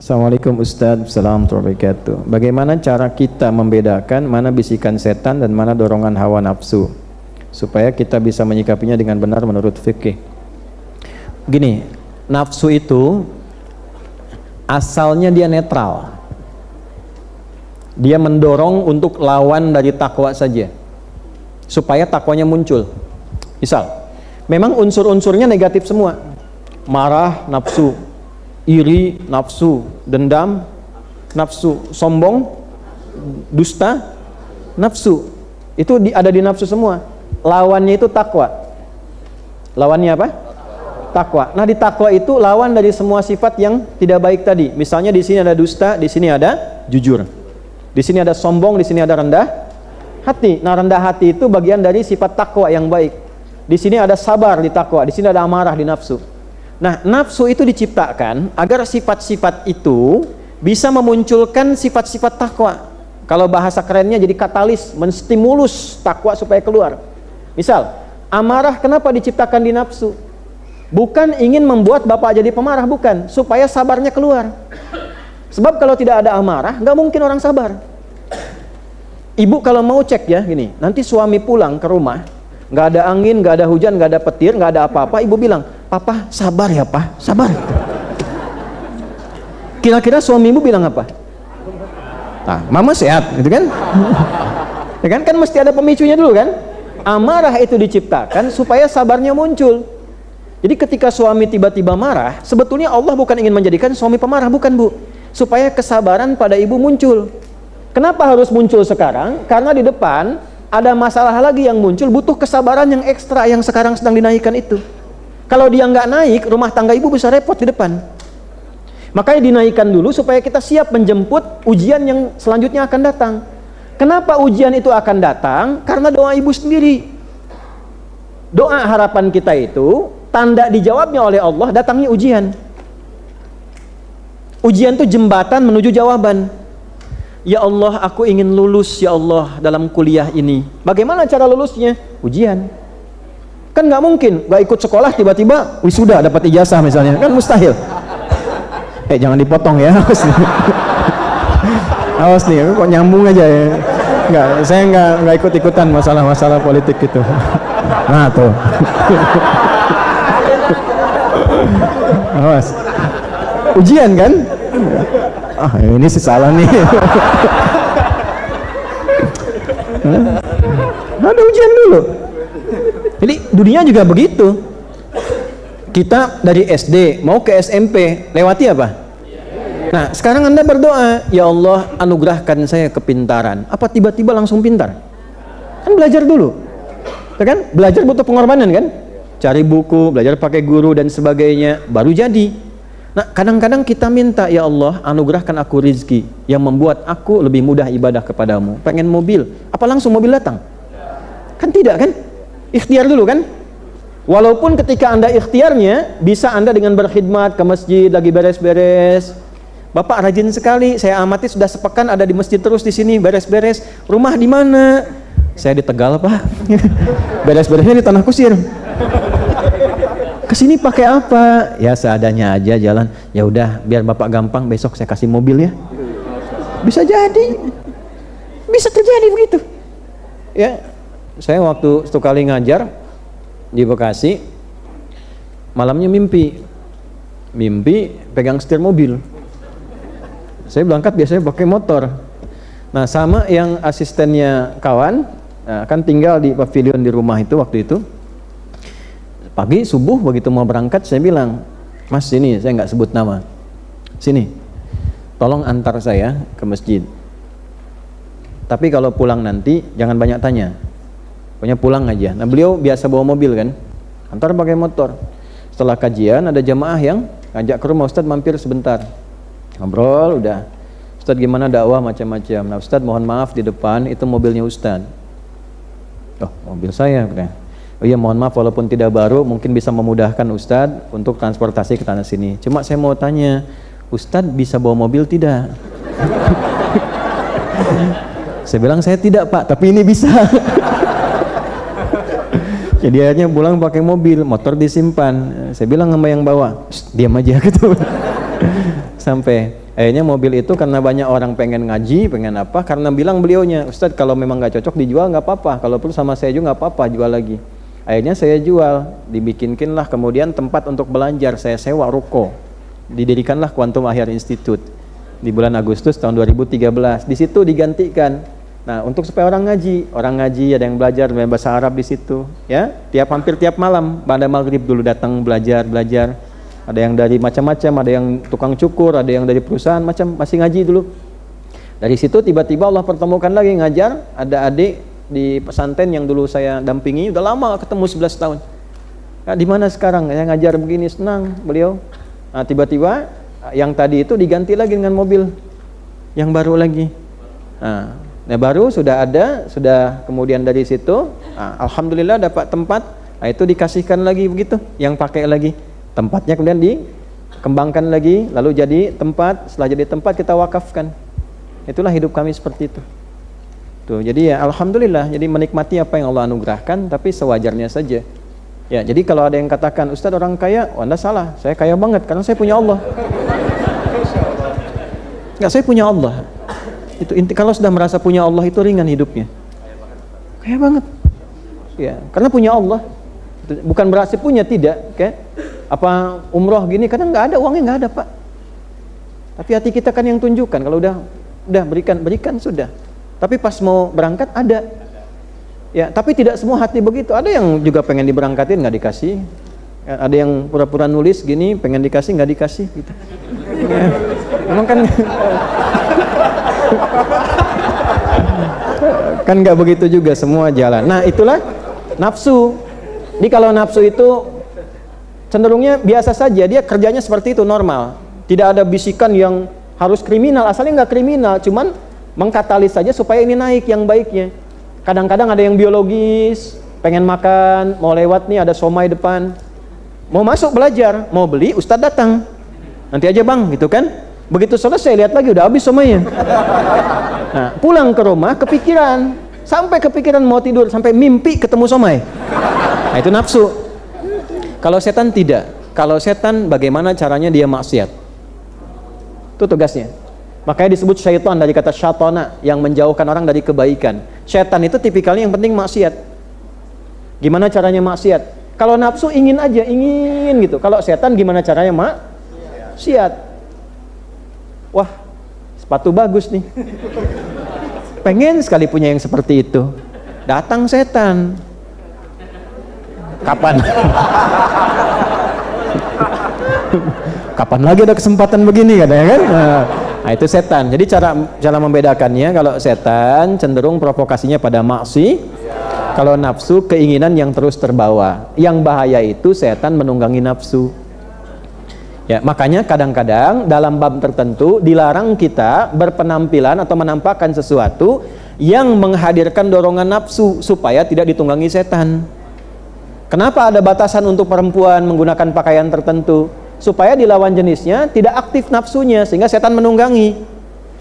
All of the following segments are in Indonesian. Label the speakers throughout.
Speaker 1: Assalamualaikum Ustadz, Assalamualaikum warahmatullahi wabarakatuh. Bagaimana cara kita membedakan mana bisikan setan dan mana dorongan hawa nafsu supaya kita bisa menyikapinya dengan benar menurut fikih? Gini, nafsu itu asalnya dia netral. Dia mendorong untuk lawan dari takwa saja supaya takwanya muncul. Misal, memang unsur-unsurnya negatif semua. Marah, nafsu. Iri, nafsu. Dendam, nafsu. Sombong, dusta, nafsu. Itu ada di nafsu semua. Lawannya itu takwa. Lawannya apa? Takwa. Nah, di takwa itu lawan dari semua sifat yang tidak baik tadi. Misalnya di sini ada dusta, di sini ada jujur. Di sini ada sombong, di sini ada rendah hati. Nah, rendah hati itu bagian dari sifat takwa yang baik. Di sini ada sabar di takwa, di sini ada amarah di nafsu. Nah, nafsu itu diciptakan agar sifat-sifat itu bisa memunculkan sifat-sifat takwa. Kalau bahasa kerennya jadi katalis, menstimulus takwa supaya keluar. Misal, amarah kenapa diciptakan di nafsu? Bukan ingin membuat bapak jadi pemarah, bukan. Supaya sabarnya keluar. Sebab kalau tidak ada amarah, nggak mungkin orang sabar. Ibu kalau mau cek ya, gini, nanti suami pulang ke rumah, nggak ada angin, nggak ada hujan, nggak ada petir, nggak ada apa-apa, ibu bilang, "Papa, sabar ya, Pak, sabar." Kira-kira suami ibu bilang apa? Nah, mama sehat, gitu kan? Ya kan, kan mesti ada pemicunya dulu kan? Amarah itu diciptakan supaya sabarnya muncul. Jadi ketika suami tiba-tiba marah, sebetulnya Allah bukan ingin menjadikan suami pemarah, bukan Bu. Supaya kesabaran pada ibu muncul. Kenapa harus muncul sekarang? Karena di depan ada masalah lagi yang muncul, butuh kesabaran yang ekstra yang sekarang sedang dinaikkan itu. Kalau dia nggak naik, rumah tangga ibu bisa repot di depan. Makanya dinaikkan dulu supaya kita siap menjemput ujian yang selanjutnya akan datang. Kenapa ujian itu akan datang? Karena doa ibu sendiri. Doa harapan kita itu, tanda dijawabnya oleh Allah, datangnya ujian. Ujian itu jembatan menuju jawaban. Ya Allah, aku ingin lulus ya Allah dalam kuliah ini. Bagaimana cara lulusnya? Ujian. Kan nggak mungkin, nggak ikut sekolah tiba-tiba wisuda dapat ijazah misalnya, kan mustahil. Jangan dipotong ya, awas nih. Awas nih, kok nyambung aja ya. Nggak, saya nggak ikut-ikutan masalah-masalah politik gitu. Nah tuh. Awas. Ujian kan? Ini sih salah nih. Ada ujian dulu. Jadi dunia juga begitu. Kita dari SD mau ke SMP lewati apa? Nah, sekarang Anda berdoa, ya Allah anugerahkan saya kepintaran. Apa tiba-tiba langsung pintar? Kan belajar dulu. Ya kan? Belajar butuh pengorbanan kan? Cari buku, belajar pakai guru dan sebagainya, baru jadi. Nah, kadang-kadang kita minta, ya Allah anugerahkan aku rizki yang membuat aku lebih mudah ibadah kepadamu. Pengen mobil, apa langsung mobil datang? Kan tidak kan? Ikhtiar dulu kan? Walaupun ketika Anda ikhtiarnya, bisa Anda dengan berkhidmat ke masjid, lagi beres-beres. Bapak rajin sekali, saya amati sudah sepekan ada di masjid terus di sini, beres-beres. Rumah di mana? Saya di Tegal, Pak. Beres-beresnya di Tanah Kusir. Kesini pakai apa? Ya seadanya aja jalan. Ya udah, biar Bapak gampang, besok saya kasih mobil ya. Bisa jadi. Bisa terjadi begitu. Ya, saya waktu satu kali ngajar di Bekasi, malamnya mimpi pegang setir mobil. Saya berangkat biasanya pakai motor. Nah, sama yang asistennya kawan, kan tinggal di pavilion di rumah itu waktu itu. Pagi subuh begitu mau berangkat, saya bilang, "Mas, sini," saya nggak sebut nama. "Sini, tolong antar saya ke masjid. Tapi kalau pulang nanti jangan banyak tanya. Pokoknya pulang aja." Nah, beliau biasa bawa mobil kan, antar pakai motor. Setelah kajian ada jamaah yang ngajak ke rumah, "Ustadz mampir sebentar." Ngobrol udah, "Ustadz gimana dakwah macam-macam." "Nah Ustadz mohon maaf di depan itu mobilnya Ustadz." "Oh, mobil saya." "Oh iya mohon maaf walaupun tidak baru mungkin bisa memudahkan Ustadz untuk transportasi ke tanah sini. Cuma saya mau tanya, Ustadz bisa bawa mobil tidak?" Saya bilang, "Saya tidak Pak, tapi ini bisa." Jadi akhirnya pulang pakai mobil, motor disimpan. Saya bilang sama yang bawa, "Diam aja," gitu. Sampai Akhirnya mobil itu karena banyak orang pengen ngaji, pengen apa, karena bilang beliaunya, Ustadz kalau memang nggak cocok dijual nggak apa-apa, kalau perlu sama saya juga nggak apa-apa, jual lagi. Akhirnya saya jual, dibikinlah kemudian tempat untuk belajar, saya sewa ruko, didirikanlah Quantum Ahyar Institute di bulan Agustus tahun 2013. Di situ digantikan. Nah, untuk supaya orang ngaji ada yang belajar bahasa Arab di situ, ya, hampir tiap malam pada maghrib dulu datang belajar. Ada yang dari macam-macam, ada yang tukang cukur, ada yang dari perusahaan, macam masih ngaji dulu. Dari situ tiba-tiba Allah pertemukan lagi ngajar, ada adik di pesantren yang dulu saya dampingi, udah lama ketemu 11 tahun. Nah, di mana sekarang? Saya ngajar begini, senang beliau. Nah, tiba-tiba yang tadi itu diganti lagi dengan mobil yang baru lagi. Nah, baru sudah ada, sudah kemudian dari situ, alhamdulillah dapat tempat. Nah, itu dikasihkan lagi begitu, yang pakai lagi. Tempatnya kemudian dikembangkan lagi, lalu jadi tempat, setelah jadi tempat kita wakafkan. Itulah hidup kami seperti itu. Tuh, jadi ya alhamdulillah, jadi menikmati apa yang Allah anugerahkan, tapi sewajarnya saja. Ya, jadi kalau ada yang katakan, Ustadz orang kaya, oh Anda salah, saya kaya banget karena saya punya Allah. Enggak, saya punya Allah. Itu inti, kalau sudah merasa punya Allah itu ringan hidupnya. Kaya banget. Ya, karena punya Allah. Bukan berarti punya, tidak, okay? Apa umroh gini kadang nggak ada uangnya, nggak ada Pak, tapi hati kita kan yang tunjukkan. Kalau udah berikan sudah, tapi pas mau berangkat ada ya, tapi tidak semua hati begitu. Ada yang juga pengen diberangkatin nggak dikasih, ada yang pura-pura nulis gini pengen dikasih nggak dikasih gitu ya, memang kan kan nggak begitu juga semua jalan. Nah, itulah nafsu. Jadi kalau nafsu itu cenderungnya biasa saja, dia kerjanya seperti itu, normal. Tidak ada bisikan yang harus kriminal, asalnya nggak kriminal, cuman mengkatalis saja supaya ini naik yang baiknya. Kadang-kadang ada yang biologis, pengen makan, mau lewat nih ada somai depan, mau masuk belajar, mau beli, ustadz datang, nanti aja bang, gitu kan. Begitu selesai lihat lagi udah habis somainya. Nah, pulang ke rumah kepikiran, sampai kepikiran mau tidur, sampai mimpi ketemu somai. Nah, itu nafsu. Kalau setan tidak. Kalau setan bagaimana caranya dia maksiat? Itu tugasnya. Makanya disebut syaitan dari kata syatona, yang menjauhkan orang dari kebaikan. Setan itu tipikalnya yang penting maksiat. Gimana caranya maksiat? Kalau nafsu ingin aja, ingin gitu. Kalau setan gimana caranya maksiat? Wah, sepatu bagus nih. Pengen sekali punya yang seperti itu. Datang setan. Kapan? Kapan lagi ada kesempatan begini katanya kan? Nah, itu setan. Jadi cara membedakannya, kalau setan cenderung provokasinya pada maksi, kalau nafsu keinginan yang terus terbawa. Yang bahaya itu setan menunggangi nafsu. Ya, makanya kadang-kadang dalam bab tertentu dilarang kita berpenampilan atau menampakkan sesuatu yang menghadirkan dorongan nafsu supaya tidak ditunggangi setan. Kenapa ada batasan untuk perempuan menggunakan pakaian tertentu? Supaya di lawan jenisnya tidak aktif nafsunya, sehingga setan menunggangi.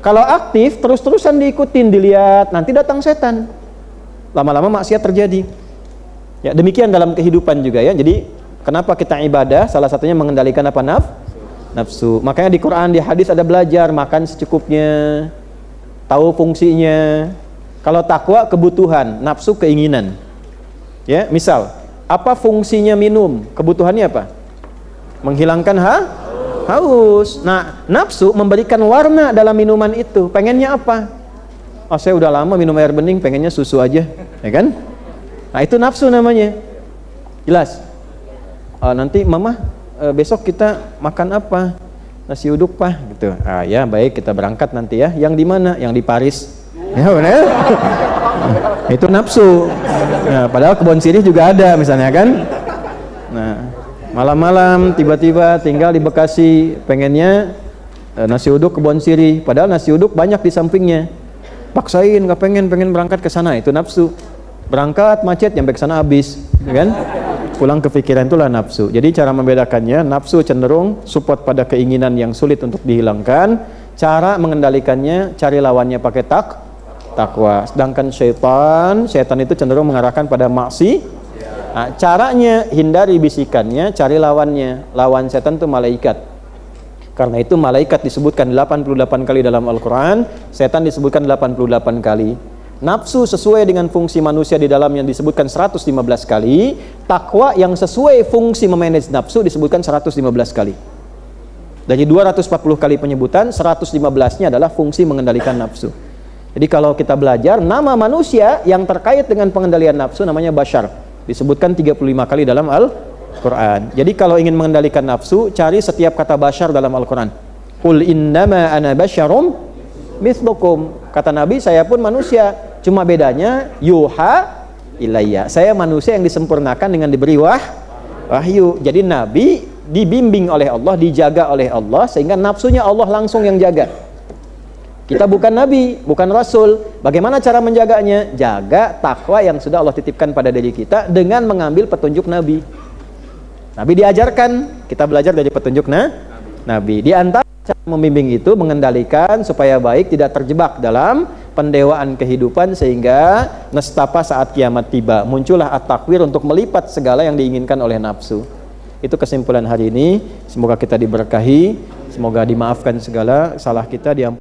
Speaker 1: Kalau aktif, terus-terusan diikutin, dilihat, nanti datang setan. Lama-lama maksiat terjadi. Ya, demikian dalam kehidupan juga ya. Jadi, kenapa kita ibadah? Salah satunya mengendalikan apa? Nafsu. Makanya di Quran, di hadis ada belajar, makan secukupnya, tahu fungsinya. Kalau takwa, kebutuhan, nafsu, keinginan. Ya, misal, apa fungsinya minum? Kebutuhannya apa? Menghilangkan haus. Nah, nafsu memberikan warna dalam minuman itu. Pengennya apa? Oh, saya udah lama minum air bening, pengennya susu aja, ya kan? Nah, itu nafsu namanya. Jelas? Nanti mama besok kita makan apa? Nasi uduk Pak, gitu. Ya baik, kita berangkat nanti ya. Yang di mana? Yang di Paris. Ya benar. Itu nafsu. Nah, padahal kebun sirih juga ada misalnya kan. Nah, malam-malam tiba-tiba tinggal di Bekasi, pengennya nasi uduk kebun sirih, padahal nasi uduk banyak di sampingnya. Paksain, nggak pengen berangkat ke sana, itu nafsu. Berangkat macet, sampai ke sana habis, kan? Pulang kepikiran, itulah nafsu. Jadi cara membedakannya, nafsu cenderung support pada keinginan yang sulit untuk dihilangkan. Cara mengendalikannya, cari lawannya pakai takwa. Sedangkan setan itu cenderung mengarahkan pada maksi. Nah, caranya hindari bisikannya, cari lawannya. Lawan setan itu malaikat. Karena itu malaikat disebutkan 88 kali dalam Al-Quran, setan disebutkan 88 kali. Nafsu sesuai dengan fungsi manusia di dalam yang disebutkan 115 kali, takwa yang sesuai fungsi memanage nafsu disebutkan 115 kali. Dari 240 kali penyebutan, 115-nya adalah fungsi mengendalikan nafsu. Jadi kalau kita belajar, nama manusia yang terkait dengan pengendalian nafsu namanya Bashar. Disebutkan 35 kali dalam Al-Quran. Jadi kalau ingin mengendalikan nafsu, cari setiap kata Bashar dalam Al-Quran. Qul innama ana basyarum mithlukum. Kata Nabi, saya pun manusia, cuma bedanya yuha ilayya. Saya manusia yang disempurnakan dengan diberi wahyu. Jadi Nabi dibimbing oleh Allah, dijaga oleh Allah, sehingga nafsunya Allah langsung yang jaga. Kita bukan Nabi, bukan Rasul. Bagaimana cara menjaganya? Jaga takwa yang sudah Allah titipkan pada diri kita dengan mengambil petunjuk Nabi. Nabi diajarkan, kita belajar dari petunjuk Nabi. Di antara cara membimbing itu mengendalikan supaya baik, tidak terjebak dalam pendewaan kehidupan sehingga nestapa saat kiamat tiba. Muncullah at-takwir untuk melipat segala yang diinginkan oleh nafsu. Itu kesimpulan hari ini. Semoga kita diberkahi, semoga dimaafkan segala salah kita, diampuni.